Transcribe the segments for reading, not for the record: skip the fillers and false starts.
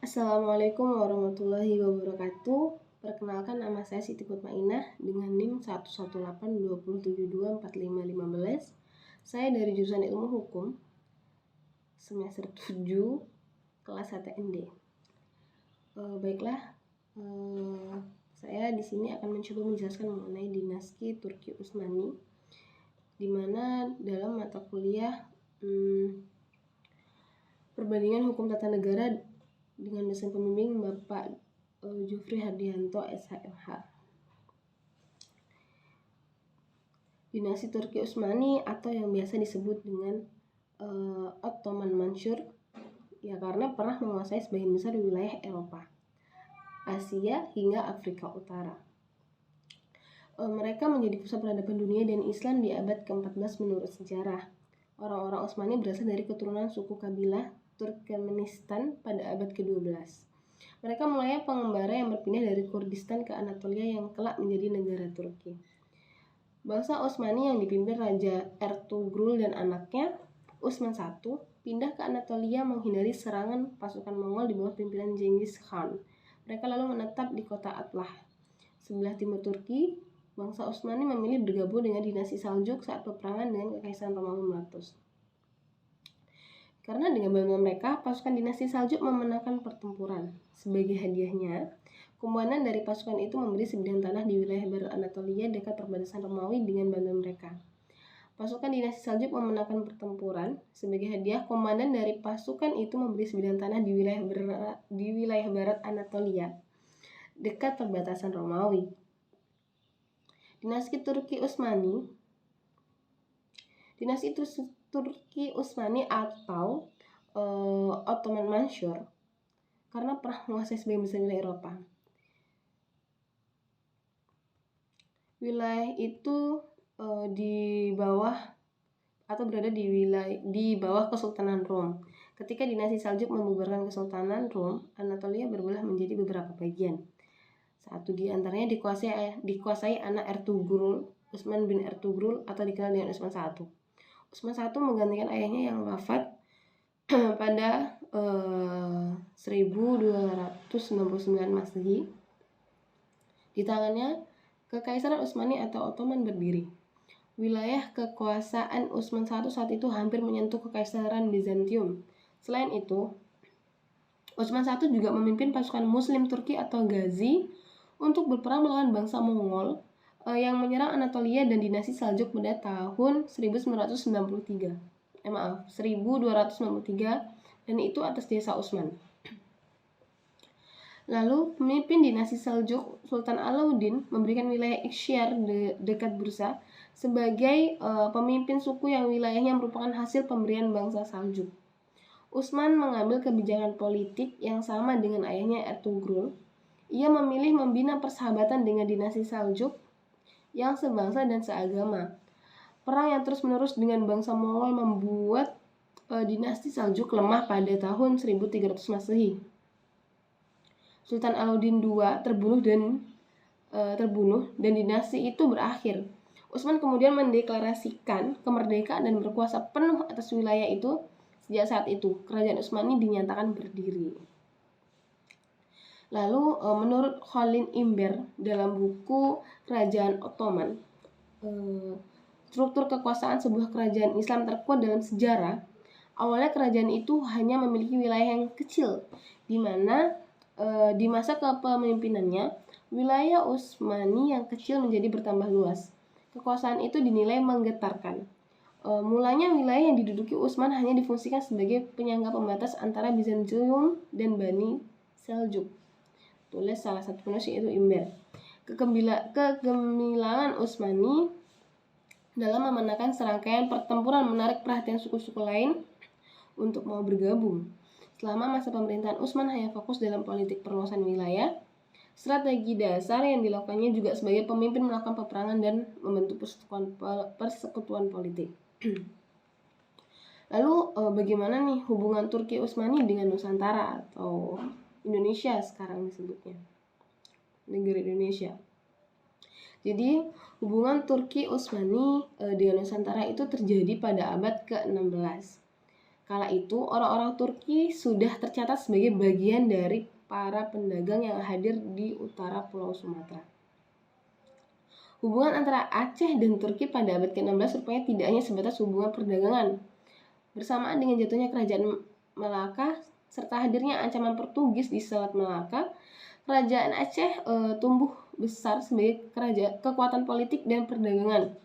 Assalamualaikum warahmatullahi wabarakatuh. Perkenalkan, nama saya Siti Mutmainah dengan NIM 11827245515. Saya dari jurusan Ilmu Hukum semester 7 kelas HTND. Baiklah, saya di sini akan mencoba menjelaskan mengenai dinasti Turki Utsmani, di mana dalam mata kuliah Perbandingan Hukum Tata Negara dengan dosen pembimbing Bapak Jufri Hardianto SHMH. Dinasti Turki Utsmani atau yang biasa disebut dengan Ottoman Mansur, ya karena pernah menguasai sebagian besar wilayah Eropa, Asia hingga Afrika Utara. Mereka menjadi pusat peradaban dunia dan Islam di abad ke-14 menurut sejarah. Orang-orang Utsmani berasal dari keturunan suku kabilah Turkmenistan pada abad ke-12. Mereka mulai pengembara yang berpindah dari Kurdistan ke Anatolia yang kelak menjadi negara Turki. Bangsa Utsmani yang dipimpin Raja Ertugrul dan anaknya Utsman I pindah ke Anatolia menghindari serangan pasukan Mongol di bawah pimpinan Genghis Khan. Mereka lalu menetap di kota Atlah, sebelah timur Turki. Bangsa Utsmani memilih bergabung dengan dinasti Saljuk saat peperangan dengan Kekaisaran Romawi meletus. Karena dengan bantuan mereka, pasukan dinasti Saljuk memenangkan pertempuran. Sebagai hadiahnya, komandan dari pasukan itu memberi sebidang tanah di wilayah barat Anatolia dekat perbatasan Romawi dengan bantuan mereka. Pasukan dinasti Saljuk memenangkan pertempuran. Sebagai hadiah, komandan dari pasukan itu memberi sebidang tanah di wilayah barat Anatolia dekat perbatasan Romawi. Dinasti Turki Utsmani atau Ottoman Mansur karena pernah menguasai sebagian besar wilayah Eropa. Wilayah itu berada di bawah Kesultanan Rom. Ketika dinasti Saljuk membubarkan Kesultanan Rom, Anatolia berbelah menjadi beberapa bagian. Satu di antaranya dikuasai anak Ertugrul, Utsman bin Ertugrul atau dikenal dengan Utsman I. Utsman I menggantikan ayahnya yang wafat pada 1299 Masehi. Di tangannya, Kekaisaran Utsmani atau Ottoman berdiri. Wilayah kekuasaan Utsman I saat itu hampir menyentuh Kekaisaran Bizantium. Selain itu, Utsman I juga memimpin pasukan Muslim Turki atau Ghazi untuk berperang melawan bangsa Mongol yang menyerang Anatolia dan dinasti Saljuk pada tahun 1293, dan itu atas desa Utsman. Lalu pemimpin dinasti Saljuk, Sultan Alauddin, memberikan wilayah Ikshyar dekat Bursa sebagai pemimpin suku yang wilayahnya merupakan hasil pemberian bangsa Saljuk. Utsman mengambil kebijakan politik yang sama dengan ayahnya Ertugrul. Ia memilih membina persahabatan dengan dinasti Saljuk yang sebangsa dan seagama. Perang yang terus-menerus dengan bangsa Mongol membuat dinasti Saljuk lemah pada tahun 1300 Masehi. Sultan Alauddin II terbunuh dan dinasti itu berakhir. Utsman kemudian mendeklarasikan kemerdekaan dan berkuasa penuh atas wilayah itu. Sejak saat itu, kerajaan Utsmani dinyatakan berdiri. Lalu menurut Khalil Imber dalam buku Kerajaan Ottoman, struktur kekuasaan sebuah kerajaan Islam terkuat dalam sejarah. Awalnya kerajaan itu hanya memiliki wilayah yang kecil, di mana di masa kepemimpinannya wilayah Utsmani yang kecil menjadi bertambah luas. Kekuasaan itu dinilai menggetarkan. Mulanya wilayah yang diduduki Utsman hanya difungsikan sebagai penyangga pembatas antara Bizantium dan Bani Seljuk. Tulis salah satu penulis yaitu Imber. Kegemilangan Utsmani dalam memenangkan serangkaian pertempuran menarik perhatian suku-suku lain untuk mau bergabung. Selama masa pemerintahan Utsman hanya fokus dalam politik perluasan wilayah. Strategi dasar yang dilakukannya juga sebagai pemimpin melakukan peperangan dan membentuk persekutuan politik. Lalu bagaimana nih hubungan Turki Utsmani dengan Nusantara atau Indonesia sekarang disebutnya, negara Indonesia? Jadi hubungan Turki Utsmani dengan Nusantara itu terjadi pada abad ke-16. Kala itu orang-orang Turki sudah tercatat sebagai bagian dari para pedagang yang hadir di utara Pulau Sumatera. Hubungan antara Aceh dan Turki pada abad ke-16 rupanya tidak hanya sebatas hubungan perdagangan. Bersamaan dengan jatuhnya kerajaan Malaka serta hadirnya ancaman Portugis di Selat Malaka, kerajaan Aceh tumbuh besar sebagai kekuatan politik dan perdagangan,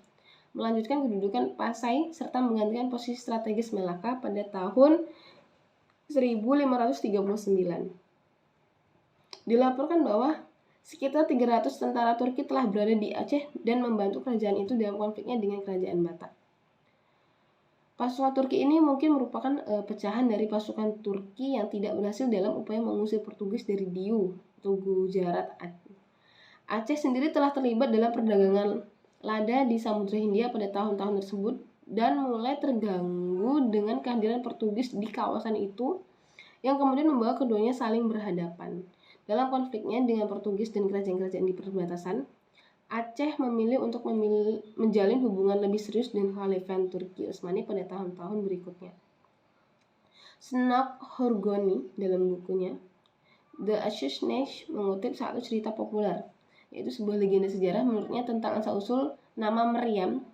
melanjutkan kedudukan Pasai serta menggantikan posisi strategis Malaka pada tahun 1539. Dilaporkan bahwa sekitar 300 tentara Turki telah berada di Aceh dan membantu kerajaan itu dalam konfliknya dengan kerajaan Batak. Pasukan Turki ini mungkin merupakan pecahan dari pasukan Turki yang tidak berhasil dalam upaya mengusir Portugis dari Diu atau Gujarat. Aceh sendiri telah terlibat dalam perdagangan lada di Samudra Hindia pada tahun-tahun tersebut dan mulai terganggu dengan kehadiran Portugis di kawasan itu yang kemudian membawa keduanya saling berhadapan. Dalam konfliknya dengan Portugis dan kerajaan-kerajaan di perbatasan, Aceh memilih untuk menjalin hubungan lebih serius dengan Khalifah Turki Utsmani pada tahun-tahun berikutnya. Snok Horgoni dalam bukunya The Assassination mengutip satu cerita populer, yaitu sebuah legenda sejarah menurutnya tentang asal-usul nama meriam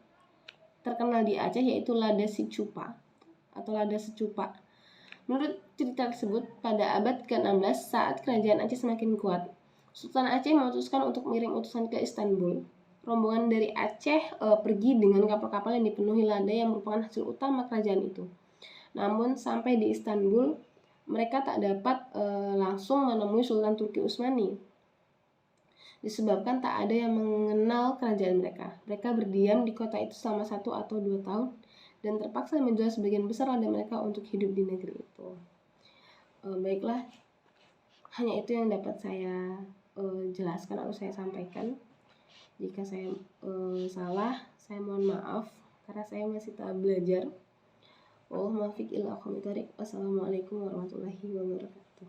terkenal di Aceh, yaitu Lada Sicupa atau Lada Secupa. Menurut cerita tersebut, pada abad ke-16 saat kerajaan Aceh semakin kuat, Sultan Aceh memutuskan untuk mengirim utusan ke Istanbul. Rombongan dari Aceh pergi dengan kapal-kapal yang dipenuhi lada yang merupakan hasil utama kerajaan itu. Namun sampai di Istanbul, mereka tak dapat langsung menemui Sultan Turki Utsmani, disebabkan tak ada yang mengenal kerajaan mereka. Mereka berdiam di kota itu selama 1 atau 2 tahun dan terpaksa menjual sebagian besar lada mereka untuk hidup di negeri itu. Baiklah, hanya itu yang dapat saya jelaskan atau saya sampaikan. Jika saya salah, saya mohon maaf karena saya masih tahap belajar. Wassalamualaikum warahmatullahi wabarakatuh.